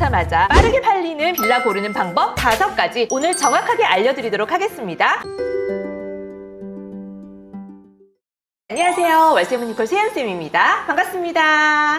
내놓자마자 빠르게 팔리는 빌라 고르는 방법 5가지 오늘 정확하게 알려드리도록 하겠습니다. 안녕하세요. 월세문니콜 세연쌤입니다. 반갑습니다.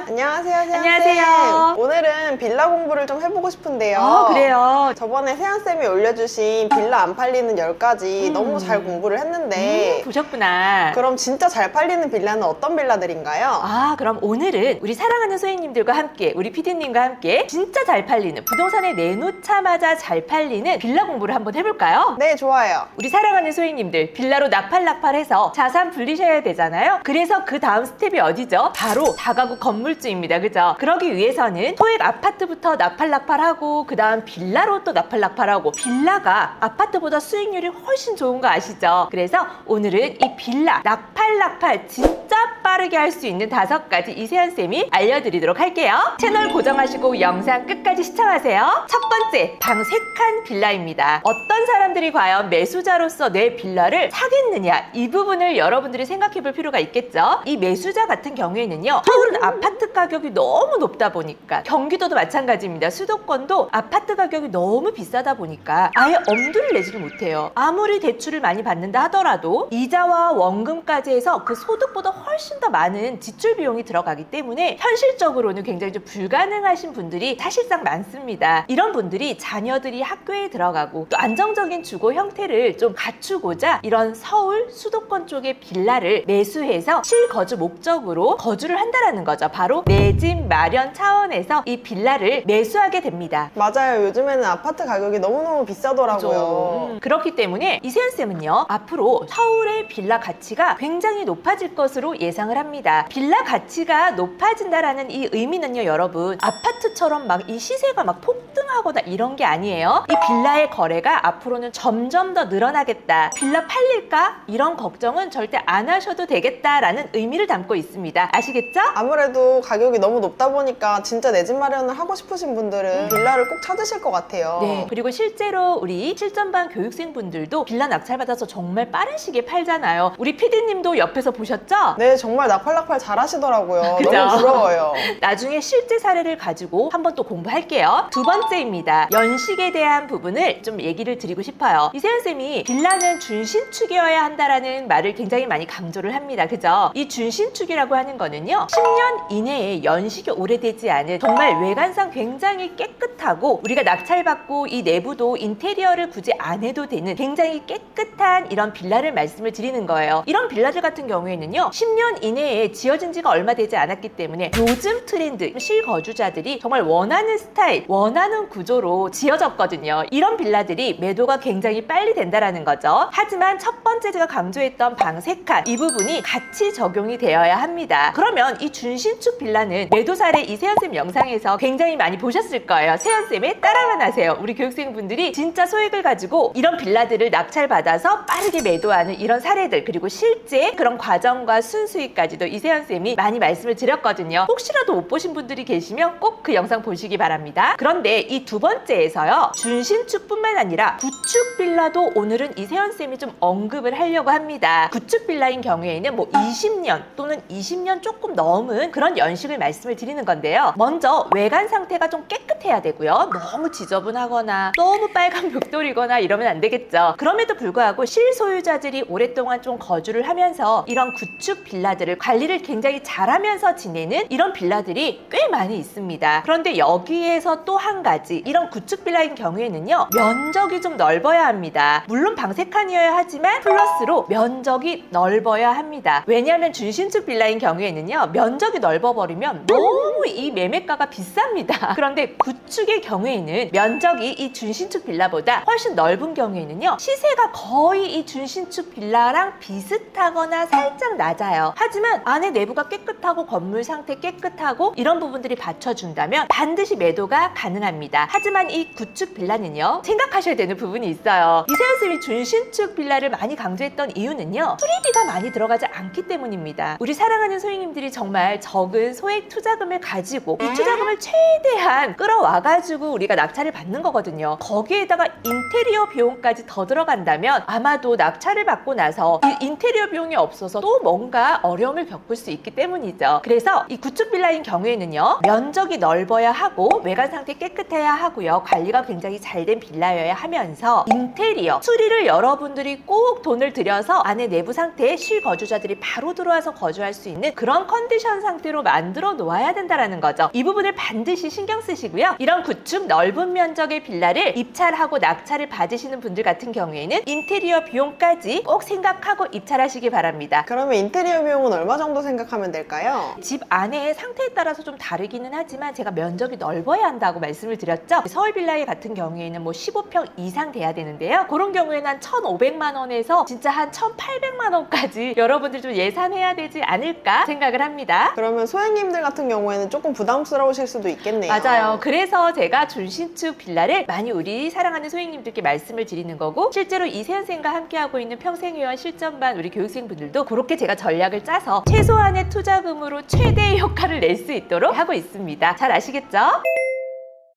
안녕하세요, 세연쌤. 안녕하세요. 오늘은 빌라 공부를 좀 해보고 싶은데요. 그래요. 저번에 세연쌤이 올려주신 빌라 안 팔리는 10가지 너무 잘 공부를 했는데 보셨구나. 그럼 진짜 잘 팔리는 빌라는 어떤 빌라들인가요? 그럼 오늘은 우리 사랑하는 소희님들과 함께 우리 피디님과 함께 진짜 잘 팔리는 부동산에 내놓자마자 잘 팔리는 빌라 공부를 한번 해볼까요? 네, 좋아요. 우리 사랑하는 소희님들 빌라로 낙팔낙팔해서 자산 불리셔야 되잖아요. 그래서 그 다음 스텝이 어디죠? 바로 다가구 건물주입니다. 그죠? 그러기 위해서는 토액 아파트부터 낙팔낙팔하고 그 다음 빌라로 또 낙팔낙팔하고 빌라가 아파트보다 수익률이 훨씬 좋은 거 아시죠? 그래서 오늘은 이 빌라 낙팔낙팔 진짜 빠르게 할 수 있는 5가지 이세연쌤이 알려드리도록 할게요. 채널 고정하시고 영상 끝까지 시청하세요. 첫 번째, 방 3칸 빌라입니다. 어떤 사람들이 과연 매수자로서 내 빌라를 사겠느냐, 이 부분을 여러분들이 생각해 볼 필요가 있겠죠. 이 매수자 같은 경우에는요, 서울은 아파트 가격이 너무 높다 보니까, 경기도도 마찬가지입니다. 수도권도 아파트 가격이 너무 비싸다 보니까 아예 엄두를 내지를 못해요. 아무리 대출을 많이 받는다 하더라도 이자와 원금까지 해서 그 소득보다 훨씬 더 많은 지출 비용이 들어가기 때문에 현실적으로는 굉장히 좀 불가능하신 분들이 사실상 많습니다. 이런 분들이 자녀들이 학교에 들어가고 또 안정적인 주거 형태를 좀 갖추고자 이런 서울 수도권 쪽의 빌라를 매수해서 실거주 목적으로 거주를 한다라는 거죠. 바로 내 집 마련 차원에서 이 빌라를 매수하게 됩니다. 맞아요. 요즘에는 아파트 가격이 너무너무 비싸더라고요. 그렇기 때문에 이세연쌤은요, 앞으로 서울의 빌라 가치가 굉장히 높아질 것으로 예상을 합니다. 빌라 가치가 높아진다라는 이 의미는요, 여러분, 아파트처럼 막 이 시세가 막 폭등하거나 이런 게 아니에요. 이 빌라의 거래가 앞으로는 점점 더 늘어나겠다, 빌라 팔릴까? 이런 걱정은 절대 안 하셔도 되겠다라는 의미를 담고 있습니다. 아시겠죠? 아무래도 가격이 너무 높다 보니까 진짜 내 집 마련을 하고 싶으신 분들은 빌라를 꼭 찾으실 것 같아요. 네, 그리고 실제로 우리 실전반 교육생분들도 빌라 낙찰받아서 정말 빠른 시기에 팔잖아요. 우리 PD님도 옆에서 보셨죠? 네, 정말 낙팔낙팔 잘 하시더라고요. 그죠? 너무 부러워요. 나중에 실제 사례를 가지고 한번 또 공부할게요. 2번째입니다. 연식에 대한 부분을 좀 얘기를 드리고 싶어요. 이세연쌤이 빌라는 준신축이어야 한다라는 말을 굉장히 많이 강조를 합니다. 그죠? 이 준신축이라고 하는 거는요, 10년 이내에 연식이 오래되지 않은 정말 외관상 굉장히 깨끗하고 우리가 낙찰받고 이 내부도 인테리어를 굳이 안 해도 되는 굉장히 깨끗한 이런 빌라를 말씀을 드리는 거예요. 이런 빌라들 같은 경우에는요, 10년 이내에 지어진 지가 얼마 되지 않았기 때문에 요즘 트렌드, 실거주자들이 정말 원하는 스타일, 원하는 구조로 지어졌거든요. 이런 빌라들이 매도가 굉장히 빨리 된다라는 거죠. 하지만 첫 번째 제가 강조했던 방 3칸, 이 부분이 같이 적용이 되어야 합니다. 그러면 이 준신축 빌라는 매도 사례 이 세연쌤 영상에서 굉장히 많이 보셨을 거예요. 세연쌤의 따라만 하세요. 우리 교육생분들이 진짜 소액을 가지고 이런 빌라들을 낙찰받아서 빠르게 매도하는 이런 사례들, 그리고 실제 그런 과정과 순수익까지도 이 세연쌤이 많이 말씀을 드렸거든요. 혹시라도 못 보신 분들이 계시면 꼭 그 영상 보시기 바랍니다. 그런데 이 2번째에서요, 준신축뿐만 아니라 구축 빌라도 오늘은 이 세연쌤이 좀 언급을 하려고 합니다. 구축 빌라인 경우에는 뭐 20년 또는 20년 조금 넘은 그런 연식을 말씀을 드리는 건데요. 먼저 외관 상태가 좀 깨끗해야 되고요. 너무 지저분하거나 너무 빨간 벽돌이거나 이러면 안 되겠죠. 그럼에도 불구하고 실소유자들이 오랫동안 좀 거주를 하면서 이런 구축 빌라들을 관리를 굉장히 잘하면서 지내는 이런 빌라들이 꽤 많이 있습니다. 그런데 여기에서 또 한 가지, 이런 구축 빌라인 경우에는요, 면적이 좀 넓어야 합니다. 물론 방 3칸이어야 하지만 플러스로 면적이 넓어야 합니다. 왜냐하면 준신축 빌라인 경우에는요, 면적이 넓어버리면 너무 이 매매가가 비쌉니다. 그런데 구축의 경우에는 면적이 이 준신축 빌라보다 훨씬 넓은 경우에는요, 시세가 거의 이 준신축 빌라랑 비슷하거나 살짝 낮아요. 하지만 안에 내부가 깨끗하고 건물 상태 깨끗하고 이런 부분들이 받쳐준다면 반드시 매도가 가능합니다. 하지만 이 구축 빌라는요, 생각하셔야 되는 부분이 있어요. 이세연쌤이 준신축 빌라를 많이 강조했던 이유는요, 수리비가 많이 들어가지 않기 때문입니다. 우리 사랑하는 소유님들이 정말 적은 소액 투자금을 가지고 이 투자금을 최대한 끌어와가지고 우리가 낙찰을 받는 거거든요. 거기에다가 인테리어 비용까지 더 들어간다면 아마도 낙찰을 받고 나서 이 인테리어 비용이 없어서 또 뭔가 구조가 어려움을 겪을 수 있기 때문이죠. 그래서 이 구축 빌라인 경우에는요, 면적이 넓어야 하고 외관 상태 깨끗해야 하고요, 관리가 굉장히 잘 된 빌라여야 하면서 인테리어, 수리를 여러분들이 꼭 돈을 들여서 안에 내부 상태에 실거주자들이 바로 들어와서 거주할 수 있는 그런 컨디션 상태로 만들어 놓아야 된다는 거죠. 이 부분을 반드시 신경 쓰시고요. 이런 구축 넓은 면적의 빌라를 입찰하고 낙찰을 받으시는 분들 같은 경우에는 인테리어 비용까지 꼭 생각하고 입찰하시기 바랍니다. 그러면 인테리어 비용은 얼마 정도 생각하면 될까요? 집 안의 상태에 따라서 좀 다르기는 하지만 제가 면적이 넓어야 한다고 말씀을 드렸죠. 서울 빌라 같은 경우에는 뭐 15평 이상 돼야 되는데요. 그런 경우에는 한 1,500만 원에서 진짜 한 1,800만 원까지 여러분들 좀 예산해야 되지 않을까 생각을 합니다. 그러면 소행님들 같은 경우에는 조금 부담스러우실 수도 있겠네요. 맞아요. 그래서 제가 준신축 빌라를 많이 우리 사랑하는 소행님들께 말씀을 드리는 거고, 실제로 이세연쌤과 함께하고 있는 평생회원 실전반 우리 교육생분들도 그렇게 제가 전략을 짜서 최소한의 투자금으로 최대의 효과를 낼 수 있도록 하고 있습니다. 잘 아시겠죠?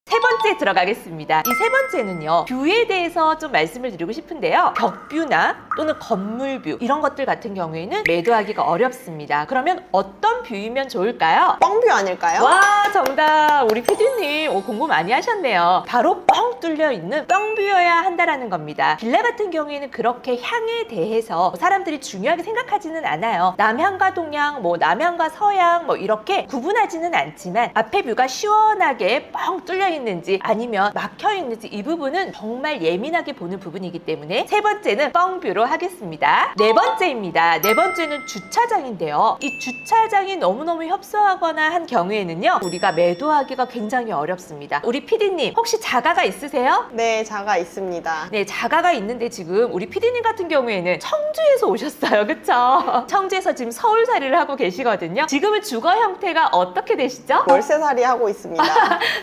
세 번째 들어가겠습니다. 이 세 번째는요, 뷰에 대해서 좀 말씀을 드리고 싶은데요. 벽뷰나 또는 건물뷰 이런 것들 같은 경우에는 매도하기가 어렵습니다. 그러면 어떤 뷰이면 좋을까요? 뻥뷰 아닐까요? 와, 정답! 우리 PD님 공부 많이 하셨네요. 바로 뻥 뚫려 있는 뻥뷰여야 한다라는 겁니다. 빌라 같은 경우에는 그렇게 향에 대해서 사람들이 중요하게 생각하지는 않아요. 남향과 동향, 남향과 서향 이렇게 구분하지는 않지만 앞에 뷰가 시원하게 뻥 뚫려 있는지 아니면 막혀 있는지 이 부분은 정말 예민하게 보는 부분이기 때문에 세 번째는 뻥뷰로 하겠습니다. 네 번째입니다. 네 번째는 주차장인데요. 이 주차장이 너무너무 협소하거나 한 경우에는요, 우리가 매도하기가 굉장히 어렵습니다. 우리 PD님 혹시 자가가 있으세요? 네, 자가 있습니다. 네, 자가가 있는데 지금 우리 PD님 같은 경우에는 청주에서 오셨어요. 그쵸? 청주에서 지금 서울살이를 하고 계시거든요. 지금은 주거 형태가 어떻게 되시죠? 월세살이 하고 있습니다.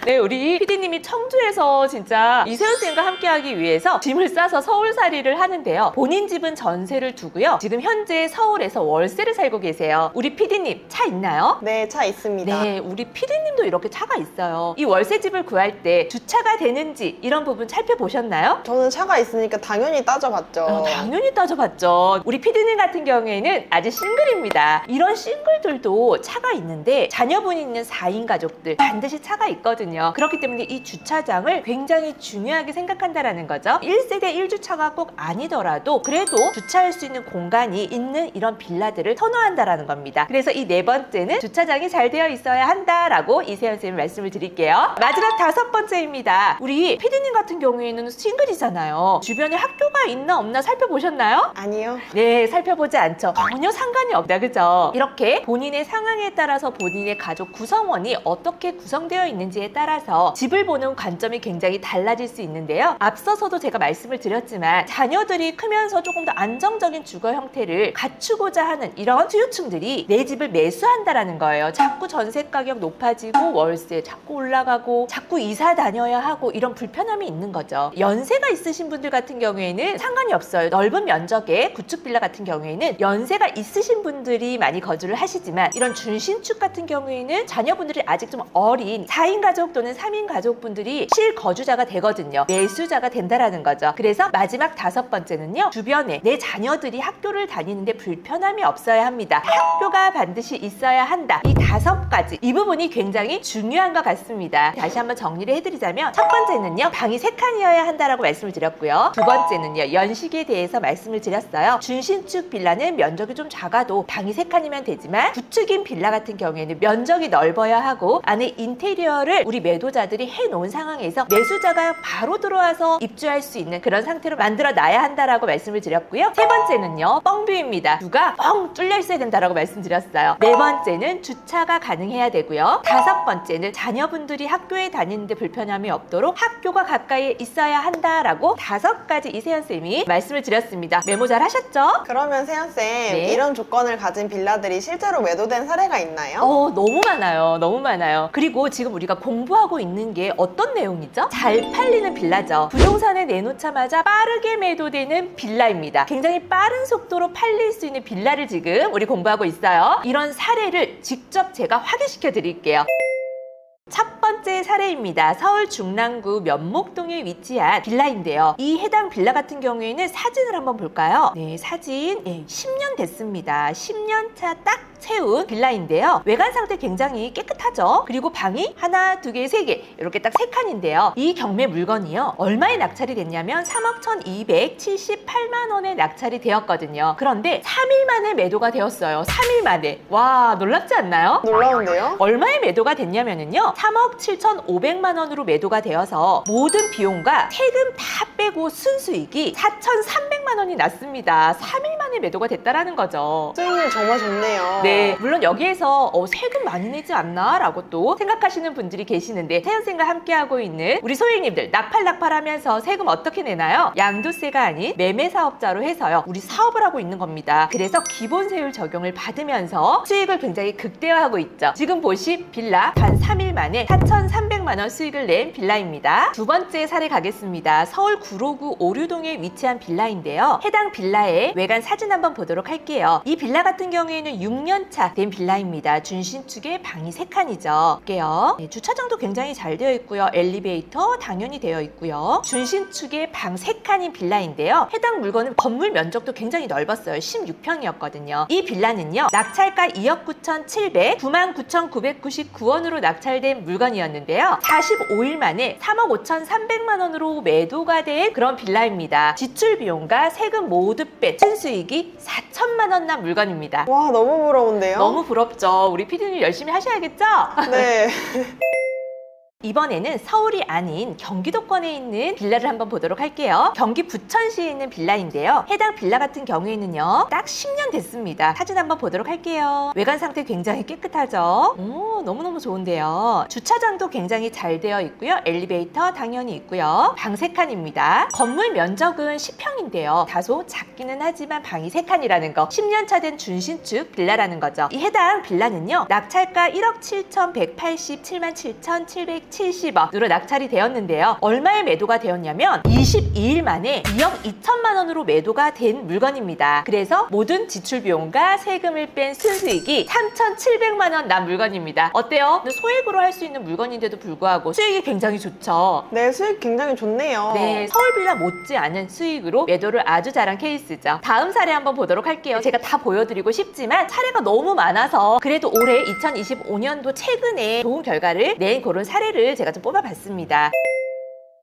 네, 우리 PD님이 청주에서 진짜 이세연쌤과 함께하기 위해서 짐을 싸서 서울살이를 하는데요. 본인 집은 전세를 두고요, 지금 현재 서울에서 월세를 살고 계세요. 우리 PD님 차 있나요? 네, 차 있습니다. 네, 우리 PD님도 이렇게 차가 있어요. 이 월세집을 구할 때 주차가 되는지 이런 부분 살펴보셨나요? 저는 차가 있으니까 당연히 따져봤죠. 당연히 따져봤죠. 우리 PD님 같은 경우에는 아직 싱글입니다. 이런 싱글들도 차가 있는데 자녀분이 있는 4인 가족들 반드시 차가 있거든요. 그렇기 때문에 이 주차장을 굉장히 중요하게 생각한다라는 거죠. 1세대 1주차가 꼭 아니더라도 그래도 주차할 수 있는 공간이 있는 이런 빌라들을 선호한다라는 겁니다. 그래서 이 네 번째는 주차장이 잘 되어 있어야 한다라고 이세연쌤이 말씀을 드릴게요. 마지막 다섯 번째입니다. 우리 PD님 같은 경우에는 싱글이잖아요. 주변에 학교가 있나 없나 살펴보셨나요? 아니요. 네, 살펴보지 않죠. 전혀 상관이 없다, 그죠? 이렇게 본인의 상황에 따라서 본인의 가족 구성원이 어떻게 구성되어 있는지에 따라서 집을 보는 관점이 굉장히 달라질 수 있는데요. 앞서서도 제가 말씀을 드렸지만 자녀들이 크면서 조금 더 안정적인 주거 형태를 갖추고자 하는 이런 수요층들이 내 집을 매수한다라는 거예요. 자꾸 전세 가격 높아지고 월세 자꾸 올라가고 자꾸 이사 다녀야 하고 이런 불편함이 있는 거죠. 연세가 있으신 분들 같은 경우에는 상관이 없어요. 넓은 면적의 구축 빌라 같은 경우에는 연세가 있으신 분들이 많이 거주를 하시지만 이런 준신축 같은 경우에는 자녀분들이 아직 좀 어린 4인 가족 또는 3인 가족분들이 실거주자가 되거든요. 매수자가 된다라는 거죠. 그래서 마지막 다섯 번째는요, 주변에 내 자녀들이 학교를 다니는데 불편함이 없어야 합니다. 학교가 반드시 있어야 한다. 이 다섯 가지, 이 부분이 굉장히 중요한 것 같습니다. 다시 한번 정리를 해드리자면 첫 번째는요, 방이 3칸이어야 한다라고 말씀을 드렸고요. 두 번째는요, 연식에 대해서 말씀을 드렸어요. 준신축 빌라는 면적이 좀 작아도 방이 3칸이면 되지만 구축인 빌라 같은 경우에는 면적이 넓어야 하고 안에 인테리어를 우리 매도자들이 해놓은 상황에서 매수자가 바로 들어와서 입주할 수 있는 그런 상태로 만들어 놔야 한다라고 말씀을 드렸고요. 세 번째는요, 뻥뷰입니다. 뷰가 뻥 뚫려 있어야 된다라고 말씀드렸어요. 네 번째는 주차가 가능해야 되고요. 다섯 번째는 자녀분들이 학교에 다니는데 불편함이 없도록 학교가 가까이에 있어야 한다라고 5가지 이세연쌤이 말씀을 드렸습니다. 메모 잘 하셨죠? 그러면 세연쌤, 네. 이런 조건을 가진 빌라들이 실제로 매도된 사례가 있나요? 너무 많아요. 너무 많아요. 그리고 지금 우리가 공부하고 있는 게 어떤 내용이죠? 잘 팔리는 빌라죠. 부동산에 내놓자마자 빠르게 매도되는 빌라입니다. 굉장히 빠른 속도로 팔릴 수 있는 빌라를 지금 우리 공부하고 있어요. 이런 사례를 직접 제가 확인시켜 드릴게요. 첫 번째 번째 사례입니다. 서울 중랑구 면목동에 위치한 빌라인데요. 이 해당 빌라 같은 경우에는 사진을 한번 볼까요? 네, 사진 10년 됐습니다. 10년 차 딱 채운 빌라인데요. 외관 상태 굉장히 깨끗하죠. 그리고 방이 하나, 두 개, 세 개 이렇게 딱 세 칸인데요. 이 경매 물건이요. 얼마에 낙찰이 됐냐면 3억 1,278만 원에 낙찰이 되었거든요. 그런데 3일 만에 매도가 되었어요. 3일 만에. 와, 놀랍지 않나요? 놀라운데요? 얼마에 매도가 됐냐면요. 3억 7,500만 원으로 매도가 되어서 모든 비용과 세금 다 빼고 순수익이 4,300만 원이 났습니다. 3일 만에 매도가 됐다라는 거죠. 수익률 정말 좋네요. 네, 물론 여기에서 세금 많이 내지 않나? 라고 또 생각하시는 분들이 계시는데 세연쌤과 함께하고 있는 우리 소액님들 낙팔하면서 세금 어떻게 내나요? 양도세가 아닌 매매사업자로 해서요. 우리 사업을 하고 있는 겁니다. 그래서 기본세율 적용을 받으면서 수익을 굉장히 극대화하고 있죠. 지금 보신 빌라 단 3일 만에 4,300만 원 수익을 낸 빌라입니다. 두 번째 사례 가겠습니다. 서울 구로구 오류동에 위치한 빌라인데요. 해당 빌라의 외관 사진 한번 보도록 할게요. 이 빌라 같은 경우에는 6년 차 된 빌라입니다. 준신축에 방이 3칸이죠. 볼게요. 네, 주차장도 굉장히 잘 되어 있고요. 엘리베이터 당연히 되어 있고요. 준신축에 방 3칸인 빌라인데요. 해당 물건은 건물 면적도 굉장히 넓었어요. 16평이었거든요. 이 빌라는요. 낙찰가 2억 9,700, 99,999원으로 낙찰된 물건이었는데요. 45일 만에 3억 5,300만 원으로 매도가 된 그런 빌라입니다. 지출 비용과 세금 모두 뺀 순수익이 4천만 원 난 물건입니다. 와, 너무 부러운데요? 너무 부럽죠. 우리 피디님 열심히 하셔야겠죠? 네. 이번에는 서울이 아닌 경기도권에 있는 빌라를 한번 보도록 할게요. 경기 부천시에 있는 빌라인데요. 해당 빌라 같은 경우에는요. 딱 10년 됐습니다. 사진 한번 보도록 할게요. 외관 상태 굉장히 깨끗하죠? 오, 너무너무 좋은데요. 주차장도 굉장히 잘 되어 있고요. 엘리베이터 당연히 있고요. 방 3칸입니다. 건물 면적은 10평인데요. 다소 작기는 하지만 방이 3칸이라는 거. 10년 차 된 준신축 빌라라는 거죠. 이 해당 빌라는요. 낙찰가 1억 7,187만 7,770원으로 낙찰이 되었는데요. 얼마에 매도가 되었냐면 22일 만에 2억 2천만 원으로 매도가 된 물건입니다. 그래서 모든 지출 비용과 세금을 뺀 순수익이 3,700만 원 난 물건입니다. 어때요? 소액으로 할 수 있는 물건인데도 불구하고 수익이 굉장히 좋죠. 네, 수익 굉장히 좋네요. 네, 서울 빌라 못지않은 수익으로 매도를 아주 잘한 케이스죠. 다음 사례 한번 보도록 할게요. 제가 다 보여드리고 싶지만 사례가 너무 많아서 그래도 올해 2025년도 최근에 좋은 결과를 낸 그런 사례를 제가 좀 뽑아봤습니다.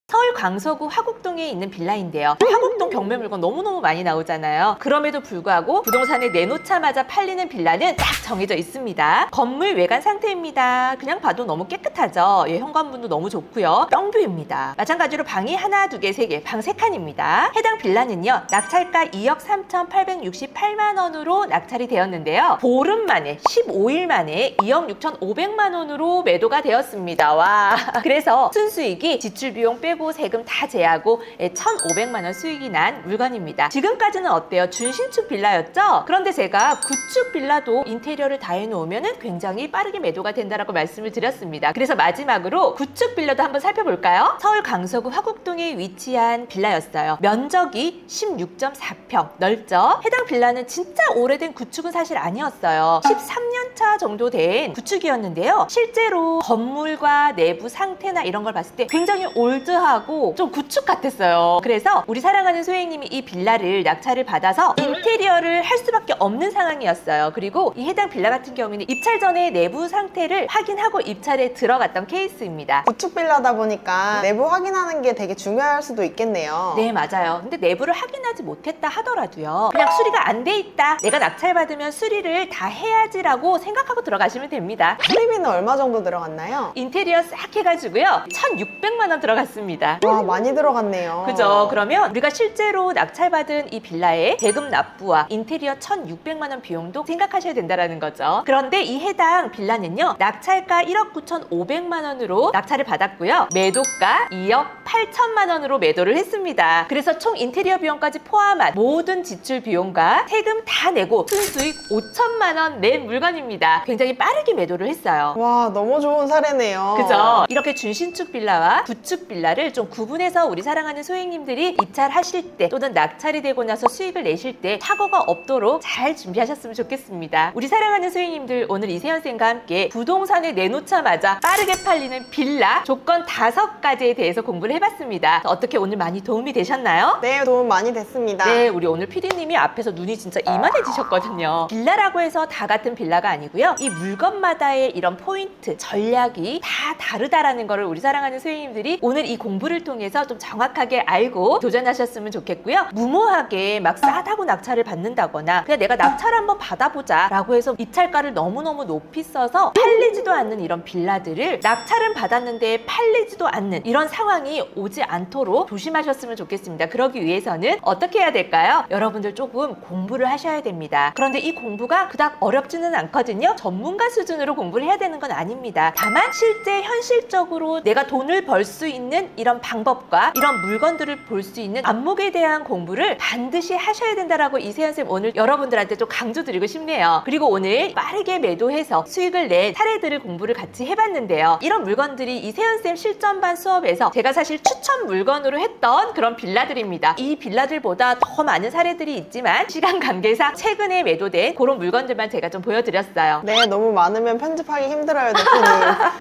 서울 광서구 화곡동에 있는 빌라인데요. 화곡동 경매 물건 너무너무 많이 나오잖아요. 그럼에도 불구하고 부동산에 내놓자마자 팔리는 빌라는 딱 정해져 있습니다. 건물 외관 상태입니다. 그냥 봐도 너무 깨끗하죠. 현관문도 너무 좋고요. 뻥뷰입니다. 마찬가지로 방이 하나, 두 개, 세 개, 방 3칸입니다. 해당 빌라는요. 낙찰가 2억 3,868만 원으로 낙찰이 되었는데요. 보름 만에 15일 만에 2억 6,500만 원으로 매도가 되었습니다. 와. 그래서 순수익이 지출 비용 빼고 세금 다 제하고 1,500만 원 수익이 난 물건입니다. 지금까지는 어때요? 준신축 빌라였죠? 그런데 제가 구축 빌라도 인테리어를 다 해놓으면 굉장히 빠르게 매도가 된다라고 말씀을 드렸습니다. 그래서 마지막으로 구축 빌라도 한번 살펴볼까요? 서울 강서구 화곡동에 위치한 빌라였어요. 면적이 16.4평 넓죠? 해당 빌라는 진짜 오래된 구축은 사실 아니었어요. 13년 차 정도 된 구축이었는데요. 실제로 건물과 내부 상태나 이런 걸 봤을 때 굉장히 올드하고 좀 구축 같았어요. 그래서 우리 사랑하는 소행님이 이 빌라를 낙찰을 받아서 인테리어를 할 수밖에 없는 상황이었어요. 그리고 이 해당 빌라 같은 경우에는 입찰 전에 내부 상태를 확인하고 입찰에 들어갔던 케이스입니다. 구축 빌라다 보니까 내부 확인하는 게 되게 중요할 수도 있겠네요. 네, 맞아요. 근데 내부를 확인하지 못했다 하더라도요. 그냥 수리가 안 돼 있다. 내가 낙찰받으면 수리를 다 해야지라고 생각하고 들어가시면 됩니다. 수리비는 얼마 정도 들어갔나요? 인테리어 싹 해가지고요. 1,600만 원 들어갔습니다. 와, 많이 들어갔네요. 그죠? 그러면 우리가 실제로 낙찰받은 이 빌라의 대금 납부와 인테리어 1,600만 원 비용도 생각하셔야 된다는 거죠. 그런데 이 해당 빌라는요. 낙찰가 1억 9,500만 원으로 낙찰을 받았고요. 매도가 2억 8천만 원으로 매도를 했습니다. 그래서 총 인테리어 비용까지 포함한 모든 지출 비용과 세금 다 내고 순수익 5천만 원 낸 물건입니다. 굉장히 빠르게 매도를 했어요. 와, 너무 좋은 사례네요. 그죠? 이렇게 준신축 빌라와 구축 빌라를 좀 좀 구분해서 우리 사랑하는 소행님들이 입찰하실 때 또는 낙찰이 되고 나서 수익을 내실 때 사고가 없도록 잘 준비하셨으면 좋겠습니다. 우리 사랑하는 소행님들, 오늘 이세연쌤과 함께 부동산에 내놓자마자 빠르게 팔리는 빌라 조건 5가지에 대해서 공부를 해봤습니다. 어떻게 오늘 많이 도움이 되셨나요? 네, 도움 많이 됐습니다. 네, 우리 오늘 PD님이 앞에서 눈이 진짜 이만해지셨거든요. 빌라라고 해서 다 같은 빌라가 아니고요. 이 물건마다의 이런 포인트, 전략이 다 다르다라는 거를 우리 사랑하는 소행님들이 오늘 이 공부를 통해서 좀 정확하게 알고 도전하셨으면 좋겠고요. 무모하게 막 싸다고 낙찰을 받는다거나 그냥 내가 낙찰 한번 받아보자 라고 해서 입찰가를 너무너무 높이 써서 팔리지도 않는 이런 빌라들을 낙찰은 받았는데 팔리지도 않는 이런 상황이 오지 않도록 조심하셨으면 좋겠습니다. 그러기 위해서는 어떻게 해야 될까요? 여러분들 조금 공부를 하셔야 됩니다. 그런데 이 공부가 그닥 어렵지는 않거든요. 전문가 수준으로 공부를 해야 되는 건 아닙니다. 다만 실제 현실적으로 내가 돈을 벌 수 있는 이런 방법과 이런 물건들을 볼 수 있는 안목에 대한 공부를 반드시 하셔야 된다라고 이세연쌤 오늘 여러분들한테 좀 강조드리고 싶네요. 그리고 오늘 빠르게 매도해서 수익을 낸 사례들을 공부를 같이 해봤는데요. 이런 물건들이 이세연쌤 실전반 수업에서 제가 사실 추천 물건으로 했던 그런 빌라들입니다. 이 빌라들보다 더 많은 사례들이 있지만 시간 관계상 최근에 매도된 그런 물건들만 제가 좀 보여드렸어요. 네, 너무 많으면 편집하기 힘들어요, 대표님.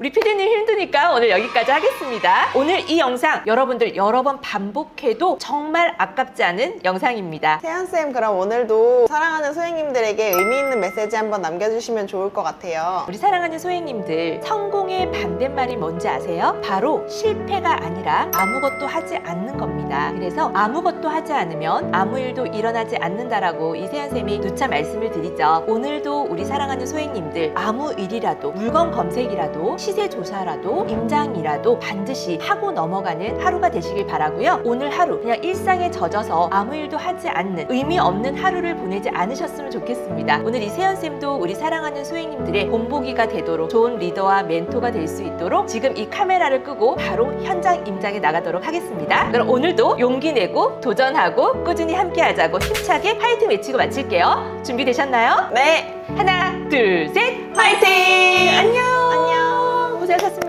우리 PD님 힘드니까 오늘 여기까지 하겠습니다. 오늘 이 영상 여러분들 여러 번 반복해도 정말 아깝지 않은 영상입니다. 세연쌤, 그럼 오늘도 사랑하는 소행님들에게 의미 있는 메시지 한번 남겨주시면 좋을 것 같아요. 우리 사랑하는 소행님들, 성공의 반대말이 뭔지 아세요? 바로 실패가 아니라 아무것도 하지 않는 겁니다. 그래서 아무것도 하지 않으면 아무 일도 일어나지 않는다라고 이세연쌤이 누차 말씀을 드리죠. 오늘도 우리 사랑하는 소행님들, 아무 일이라도 물건 검색이라도 시세 조사라도 임장이라도 반드시 하고 넘어가는 하루가 되시길 바라고요. 오늘 하루 그냥 일상에 젖어서 아무 일도 하지 않는 의미 없는 하루를 보내지 않으셨으면 좋겠습니다. 오늘 이세연쌤도 우리 사랑하는 소행님들의 본보기가 되도록 좋은 리더와 멘토가 될 수 있도록 지금 이 카메라를 끄고 바로 현장 임장에 나가도록 하겠습니다. 그럼 오늘도 용기 내고 도전하고 꾸준히 함께 하자고 힘차게 화이팅 외치고 마칠게요. 준비되셨나요? 네, 하나, 둘, 셋, 화이팅! 안녕! 안녕! 고생하셨습니다.